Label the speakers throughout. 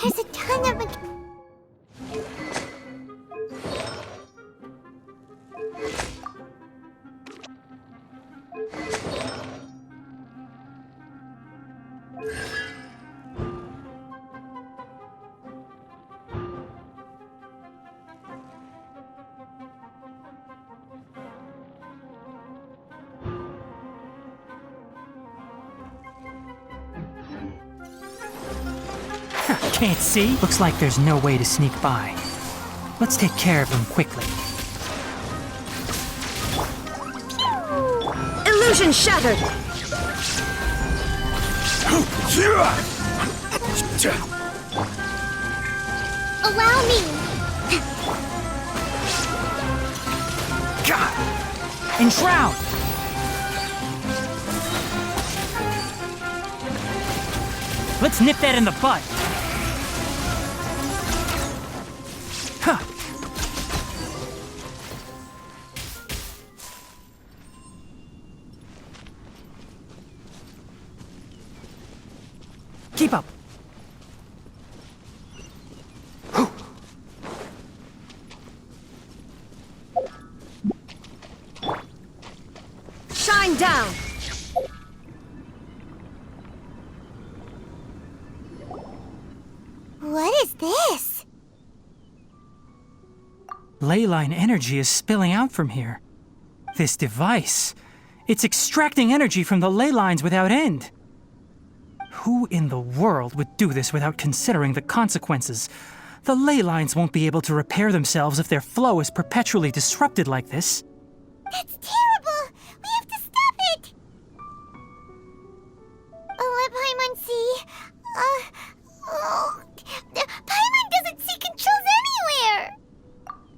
Speaker 1: There's a ton of...
Speaker 2: Can't see? Looks like there's no way to sneak by. Let's take care of them quickly.
Speaker 3: Illusion shattered!
Speaker 1: Allow me!
Speaker 2: Enshroud! Let's nip that in the bud. Huh. Keep up.
Speaker 3: Shine down!
Speaker 1: What is this?
Speaker 2: Leyline energy is spilling out from here. This device, it's extracting energy from the ley lines without end. Who in the world would do this without considering the consequences? The ley lines won't be able to repair themselves if their flow is perpetually disrupted like this.
Speaker 1: That's terrible! We have to stop it! Let Paimon see. Paimon doesn't see controls anywhere!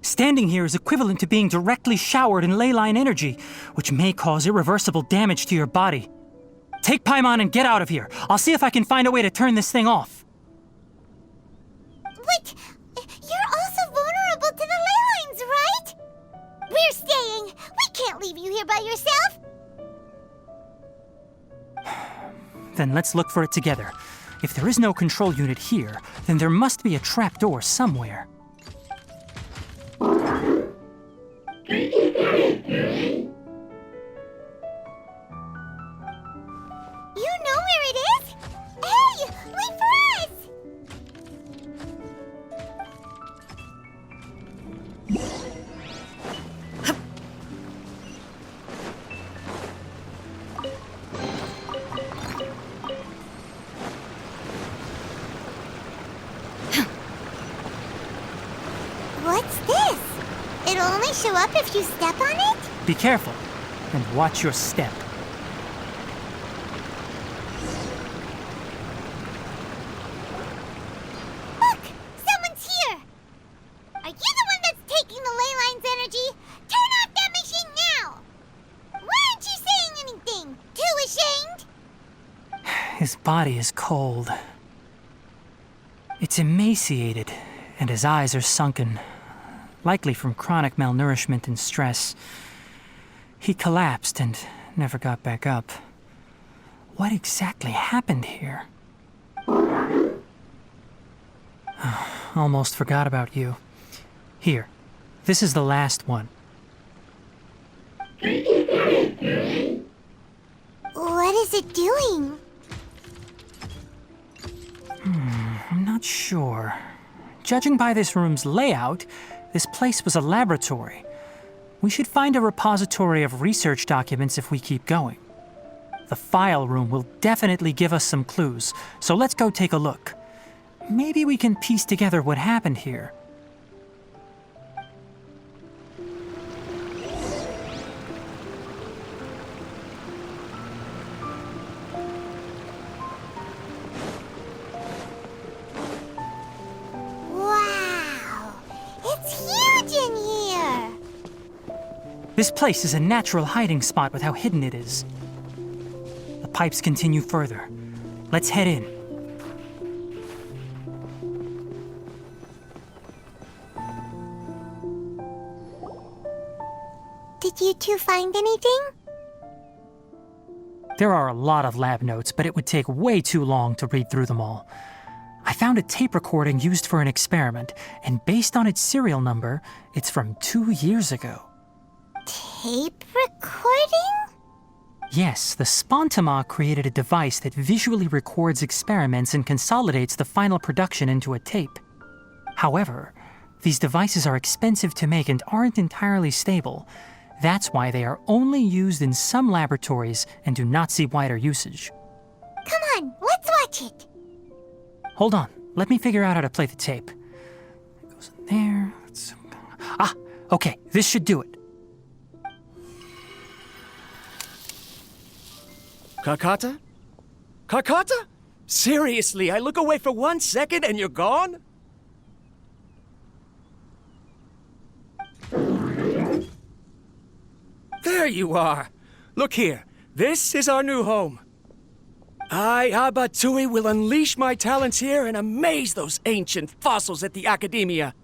Speaker 2: Standing here is equivalent to being directly showered in leyline energy, which may cause irreversible damage to your body. Take Paimon and get out of here. I'll see if I can find a way to turn this thing off.
Speaker 1: But you're also vulnerable to the ley lines, right? We're staying. We can't leave you here by yourself.
Speaker 2: Then let's look for it together. If there is no control unit here, then there must be a trapdoor somewhere.
Speaker 1: You know where it is? Hey, wait for us! What's this? It'll only show up if you step on it?
Speaker 2: Be careful, and watch your step.
Speaker 1: Look! Someone's here! Are you the one that's taking the ley line's energy? Turn off that machine now! Why aren't you saying anything? Too ashamed?
Speaker 2: His body is cold. It's emaciated, and his eyes are sunken, likely from chronic malnourishment and stress. He collapsed and never got back up. What exactly happened here? Almost forgot about you. Here, this is the last one.
Speaker 1: What is it doing?
Speaker 2: I'm not sure. Judging by this room's layout, this place was a laboratory. We should find a repository of research documents if we keep going. The file room will definitely give us some clues, so let's go take a look. Maybe we can piece together what happened here.
Speaker 1: Wow! It's huge in here!
Speaker 2: This place is a natural hiding spot with how hidden it is. The pipes continue further. Let's head in.
Speaker 1: Did you two find anything?
Speaker 2: There are a lot of lab notes, but it would take way too long to read through them all. I found a tape recording used for an experiment, and based on its serial number, it's from 2 years ago.
Speaker 1: Tape recording?
Speaker 2: Yes, the Spontima created a device that visually records experiments and consolidates the final production into a tape. However, these devices are expensive to make and aren't entirely stable. That's why they are only used in some laboratories and do not see wider usage.
Speaker 1: Come on, let's watch it.
Speaker 2: Hold on, let me figure out how to play the tape. It goes in there. Okay, this should do it.
Speaker 3: Kakata? Kakata? Seriously, I look away for 1 second and you're gone? There you are. Look here. This is our new home. I, Abatui, will unleash my talents here and amaze those ancient fossils at the Academia.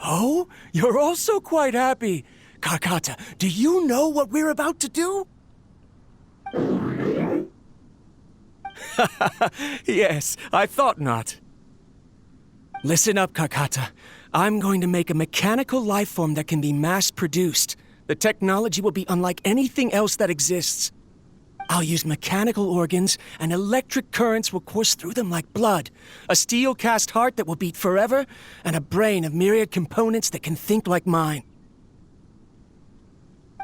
Speaker 3: Oh, you're also quite happy. Kakata, do you know what we're about to do? Yes, I thought not. Listen up, Kakata. I'm going to make a mechanical life form that can be mass-produced. The technology will be unlike anything else that exists. I'll use mechanical organs, and electric currents will course through them like blood. A steel-cast heart that will beat forever, and a brain of myriad components that can think like mine.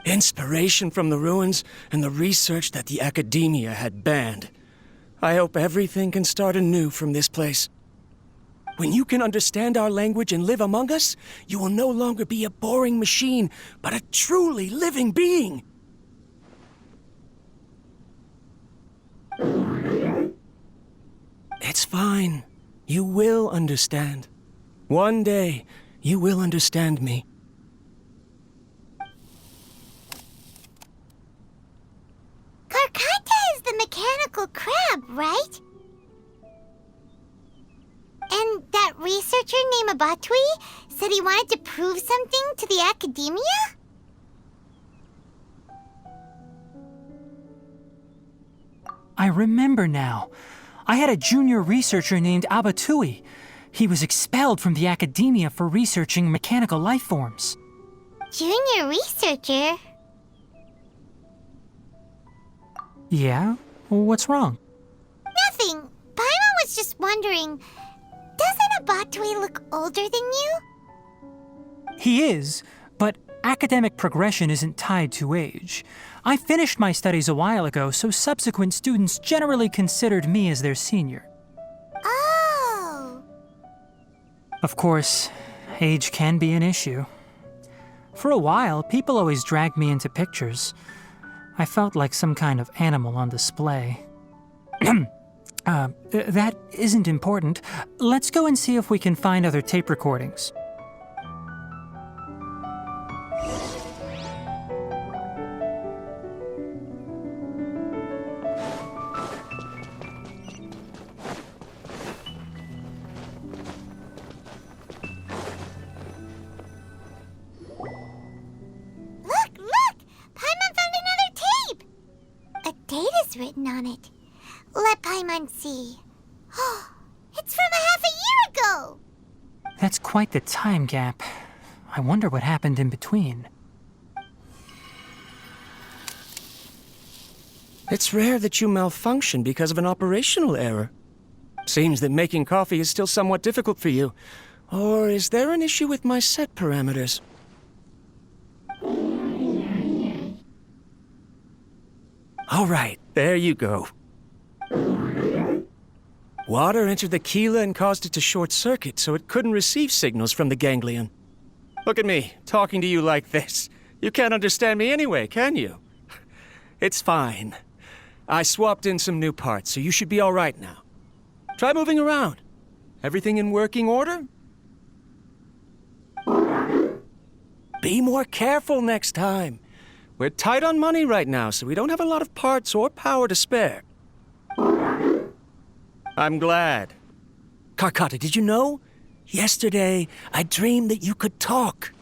Speaker 3: Inspiration from the ruins and the research that the Academia had banned. I hope everything can start anew from this place. When you can understand our language and live among us, you will no longer be a boring machine, but a truly living being. It's fine. You will understand. One day, you will understand me.
Speaker 1: Karkata is the mechanical crab, right? And that researcher named Abatui said he wanted to prove something to the Academia?
Speaker 2: I remember now. I had a junior researcher named Abatui. He was expelled from the Academia for researching mechanical life forms.
Speaker 1: Junior researcher?
Speaker 2: Yeah? What's wrong?
Speaker 1: Nothing. Paimon was just wondering, doesn't Abatui look older than you?
Speaker 2: He is, but academic progression isn't tied to age. I finished my studies a while ago, so subsequent students generally considered me as their senior.
Speaker 1: Oh.
Speaker 2: Of course, age can be an issue. For a while, people always dragged me into pictures. I felt like some kind of animal on display. That isn't important. Let's go and see if we can find other tape recordings.
Speaker 1: Written on it. Let Paimon see. It's from a half a year ago!
Speaker 2: That's quite the time gap. I wonder what happened in between.
Speaker 3: It's rare that you malfunction because of an operational error. Seems that making coffee is still somewhat difficult for you. Or is there an issue with my set parameters? All right, there you go. Water entered the chela and caused it to short-circuit, so it couldn't receive signals from the ganglion. Look at me, talking to you like this. You can't understand me anyway, can you? It's fine. I swapped in some new parts, so you should be all right now. Try moving around. Everything in working order? Be more careful next time. We're tight on money right now, so we don't have a lot of parts or power to spare. I'm glad. Karkata, did you know? Yesterday, I dreamed that you could talk.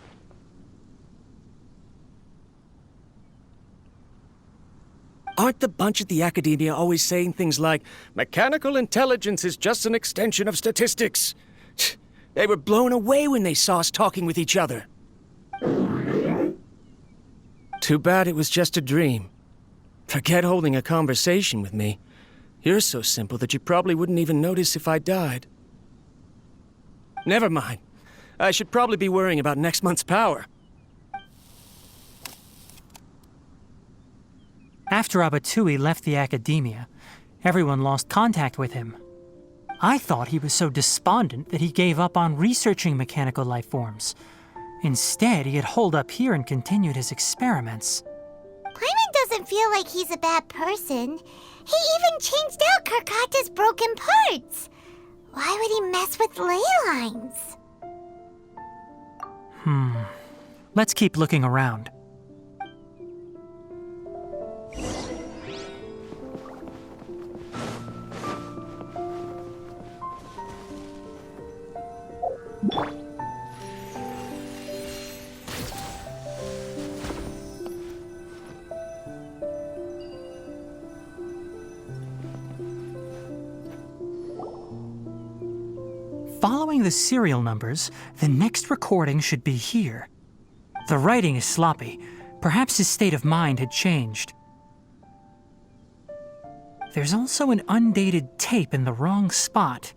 Speaker 3: Aren't the bunch at the Academia always saying things like, mechanical intelligence is just an extension of statistics? They were blown away when they saw us talking with each other. Too bad it was just a dream. Forget holding a conversation with me. You're so simple that you probably wouldn't even notice if I died. Never mind. I should probably be worrying about next month's power.
Speaker 2: After Abatui left the Academia, everyone lost contact with him. I thought he was so despondent that he gave up on researching mechanical life forms. Instead, he had holed up here and continued his experiments.
Speaker 1: Paimon doesn't feel like he's a bad person. He even changed out Karkata's broken parts. Why would he mess with ley lines?
Speaker 2: Let's keep looking around. Following the serial numbers, the next recording should be here. The writing is sloppy. Perhaps his state of mind had changed. There's also an undated tape in the wrong spot.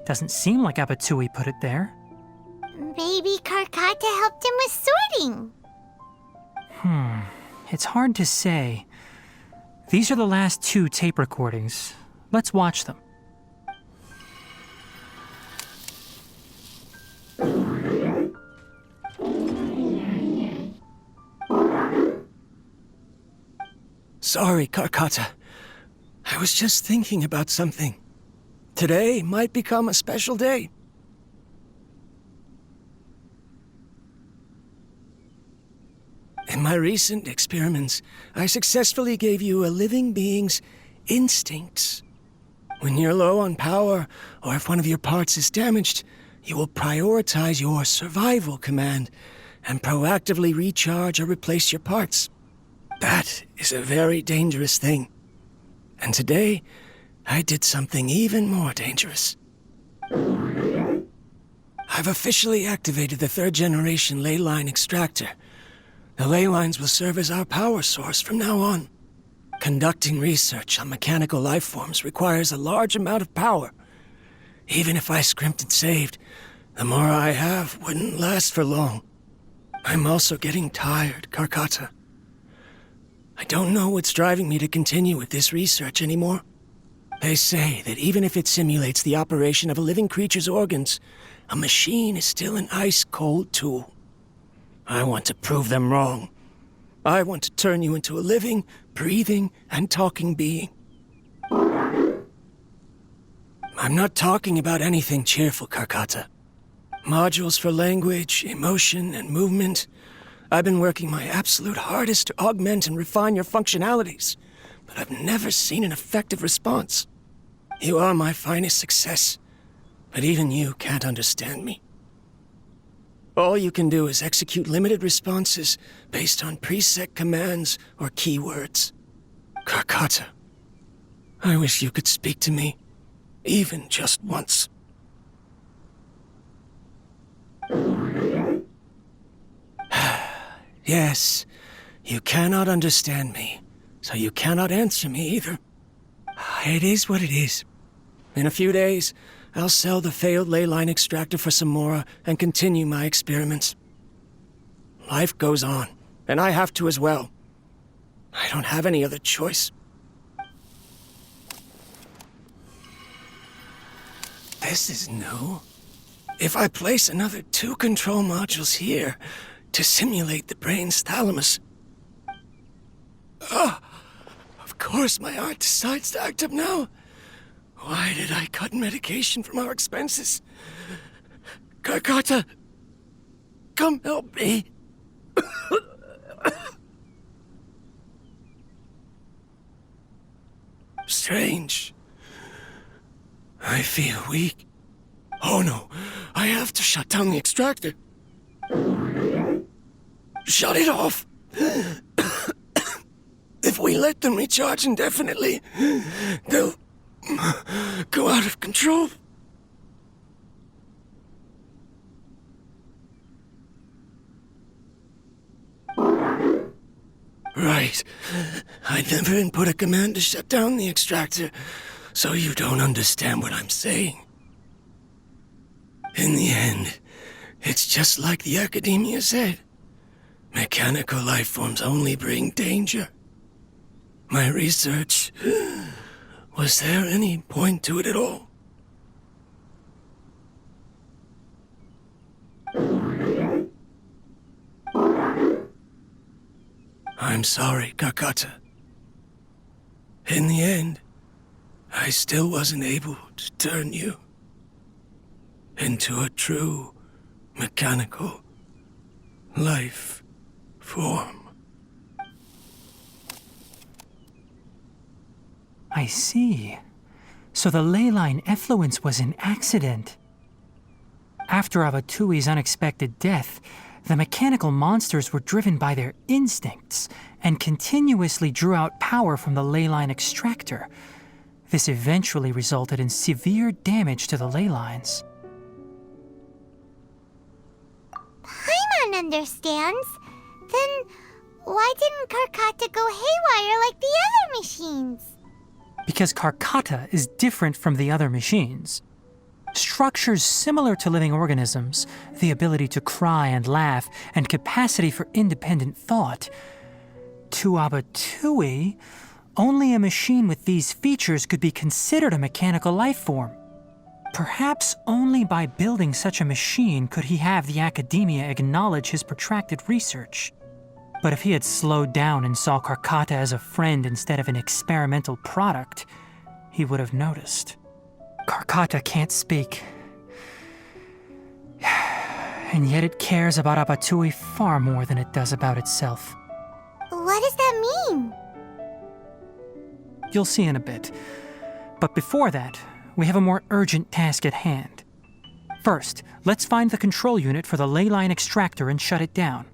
Speaker 2: Doesn't seem like Abatui put it there.
Speaker 1: Maybe Karkata helped him with sorting.
Speaker 2: It's hard to say. These are the last 2 tape recordings. Let's watch them.
Speaker 3: Sorry, Karkata. I was just thinking about something. Today might become a special day. In my recent experiments, I successfully gave you a living being's instincts. When you're low on power, or if one of your parts is damaged, you will prioritize your survival command and proactively recharge or replace your parts. That is a very dangerous thing. And today, I did something even more dangerous. I've officially activated the 3rd generation ley line extractor. The ley lines will serve as our power source from now on. Conducting research on mechanical life forms requires a large amount of power. Even if I scrimped and saved, the more I have wouldn't last for long. I'm also getting tired, Karkata. I don't know what's driving me to continue with this research anymore. They say that even if it simulates the operation of a living creature's organs, a machine is still an ice-cold tool. I want to prove them wrong. I want to turn you into a living, breathing, and talking being. I'm not talking about anything cheerful, Karkata. Modules for language, emotion, and movement. I've been working my absolute hardest to augment and refine your functionalities, but I've never seen an effective response. You are my finest success, but even you can't understand me. All you can do is execute limited responses based on preset commands or keywords. Karkata, I wish you could speak to me, even just once. Yes, you cannot understand me, so you cannot answer me either. It is what it is. In a few days, I'll sell the failed ley line extractor for some more and continue my experiments. Life goes on, and I have to as well. I don't have any other choice. This is new. If I place another 2 control modules here to simulate the brain's thalamus... Of course my heart decides to act up now. Why did I cut medication from our expenses? Karkata, come help me. Strange. I feel weak. Oh no, I have to shut down the extractor. Shut it off. If we we let them recharge indefinitely, they'll go out of control. Right. I never input a command to shut down the extractor, so you don't understand what I'm saying. In the end, it's just like the academia said. Mechanical life forms only bring danger. My research... Was there any point to it at all? I'm sorry, Kakata. In the end, I still wasn't able to turn you into a true mechanical life form.
Speaker 2: I see. So the ley line effluence was an accident. After Abatui's unexpected death, the mechanical monsters were driven by their instincts and continuously drew out power from the ley line extractor. This eventually resulted in severe damage to the ley lines.
Speaker 1: Paimon understands. Then why didn't Karkata go haywire like the other machines?
Speaker 2: Because Karkata is different from the other machines. Structures similar to living organisms, the ability to cry and laugh, and capacity for independent thought. To Abatui, only a machine with these features could be considered a mechanical life form. Perhaps only by building such a machine could he have the academia acknowledge his protracted research. But if he had slowed down and saw Karkata as a friend instead of an experimental product, he would have noticed. Karkata can't speak. And yet it cares about Abatui far more than it does about itself.
Speaker 1: What does that mean?
Speaker 2: You'll see in a bit. But before that, we have a more urgent task at hand. First, let's find the control unit for the ley line extractor and shut it down.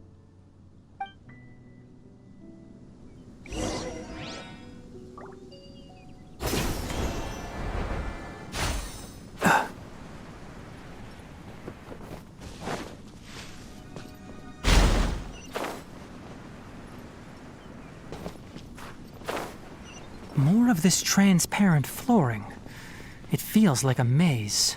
Speaker 2: More of this transparent flooring. It feels like a maze.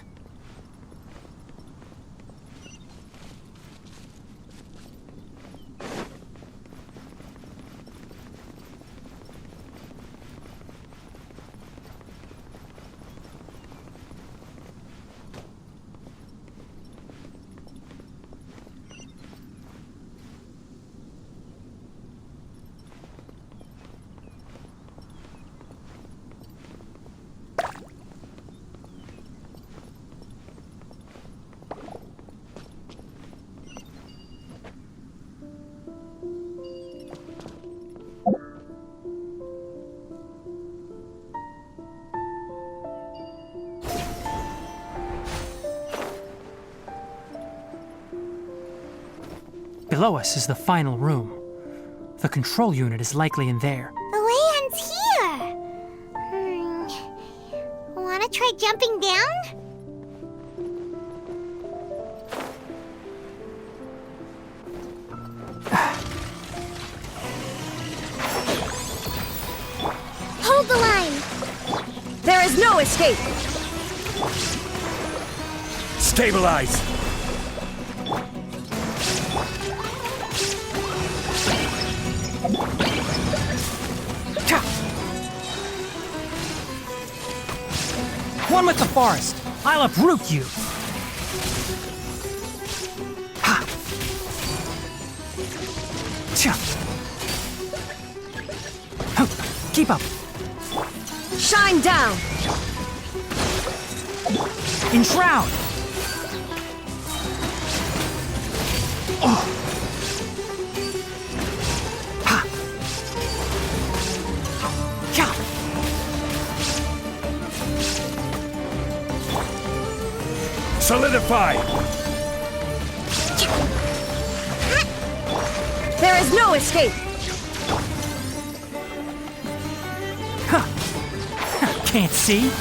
Speaker 2: Below us is the final room. The control unit is likely in there.
Speaker 1: The land's here. Wanna try jumping down? Hold the line.
Speaker 4: There is no escape.
Speaker 3: Stabilize!
Speaker 2: One with the forest. I'll uproot you. Ha! Cha! Huh. Keep up.
Speaker 4: Shine down.
Speaker 2: Enshroud. Oh. Ha! Cha!
Speaker 3: Solidify!
Speaker 4: There is no escape.
Speaker 2: can't see?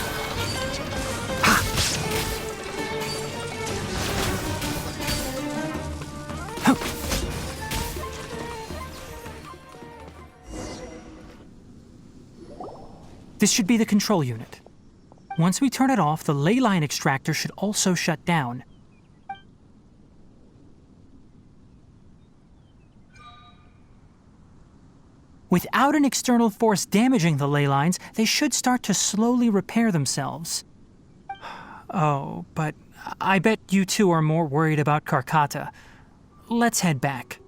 Speaker 2: This should be the control unit. Once we turn it off, the ley line extractor should also shut down. Without an external force damaging the ley lines, they should start to slowly repair themselves. Oh, but I bet you two are more worried about Karkata. Let's head back.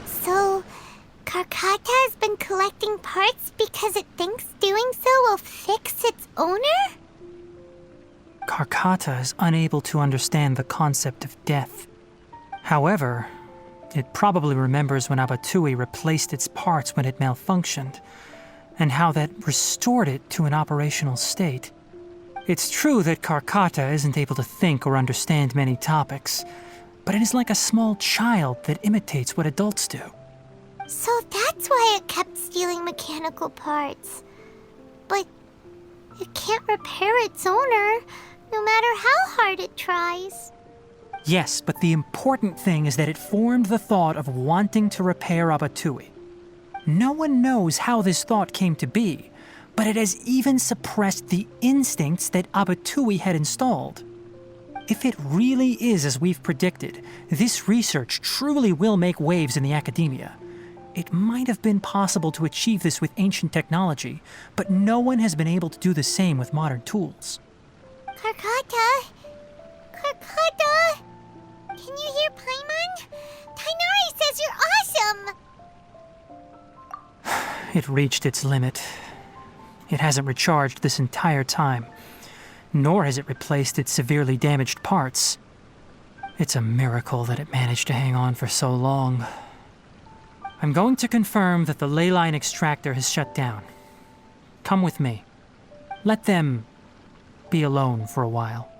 Speaker 1: So, Karkata has been collecting parts because it thinks doing so will fix its owner?
Speaker 2: Karkata is unable to understand the concept of death. However, it probably remembers when Abatui replaced its parts when it malfunctioned, and how that restored it to an operational state. It's true that Karkata isn't able to think or understand many topics, but it is like a small child that imitates what adults do.
Speaker 1: So that's why it kept stealing mechanical parts. But it can't repair its owner, no matter how hard it tries.
Speaker 2: Yes, but the important thing is that it formed the thought of wanting to repair Abatui. No one knows how this thought came to be, but it has even suppressed the instincts that Abatui had installed. If it really is as we've predicted, this research truly will make waves in the academia. It might have been possible to achieve this with ancient technology, but no one has been able to do the same with modern tools.
Speaker 1: Karkata? Karkata? Can you hear Paimon? Tainari says you're awesome!
Speaker 2: It reached its limit. It hasn't recharged this entire time, nor has it replaced its severely damaged parts. It's a miracle that it managed to hang on for so long. I'm going to confirm that the ley line extractor has shut down. Come with me. Let them be alone for a while.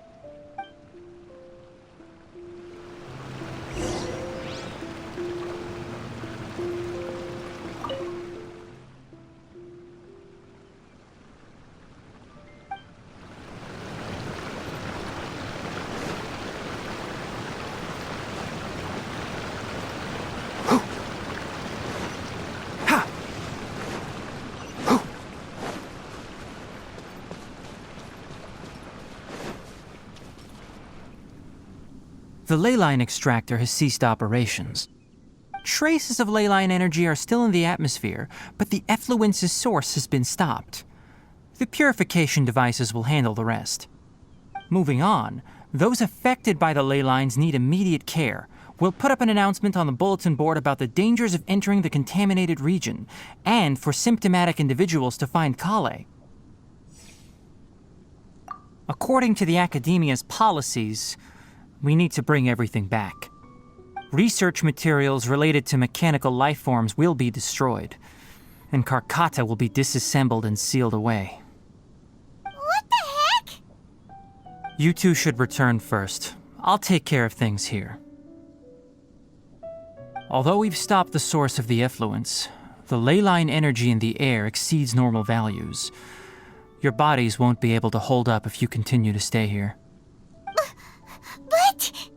Speaker 2: The ley line extractor has ceased operations. Traces of ley line energy are still in the atmosphere, but the effluence's source has been stopped. The purification devices will handle the rest. Moving on, those affected by the ley lines need immediate care. We'll put up an announcement on the bulletin board about the dangers of entering the contaminated region, and for symptomatic individuals to find Kale. According to the Academia's policies, we need to bring everything back. Research materials related to mechanical life forms will be destroyed, and Karkata will be disassembled and sealed away.
Speaker 1: What the heck?
Speaker 2: You two should return first. I'll take care of things here. Although we've stopped the source of the effluence, the ley line energy in the air exceeds normal values. Your bodies won't be able to hold up if you continue to stay here.
Speaker 1: But...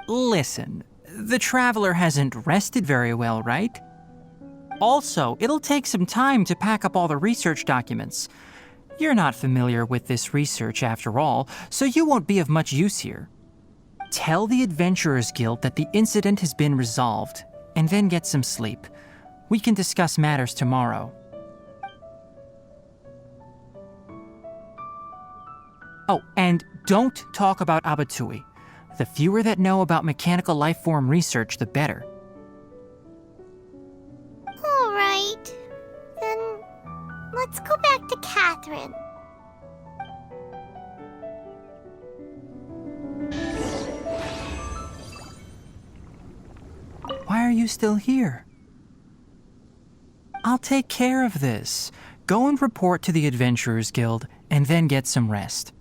Speaker 2: Listen, the Traveler hasn't rested very well, right? Also, it'll take some time to pack up all the research documents. You're not familiar with this research after all, so you won't be of much use here. Tell the Adventurers Guild that the incident has been resolved, and then get some sleep. We can discuss matters tomorrow. Oh, and don't talk about Abatui. The fewer that know about mechanical life form research, the better.
Speaker 1: All right. Then let's go back to Catherine.
Speaker 2: Why are you still here? I'll take care of this. Go and report to the Adventurers Guild, and then get some rest.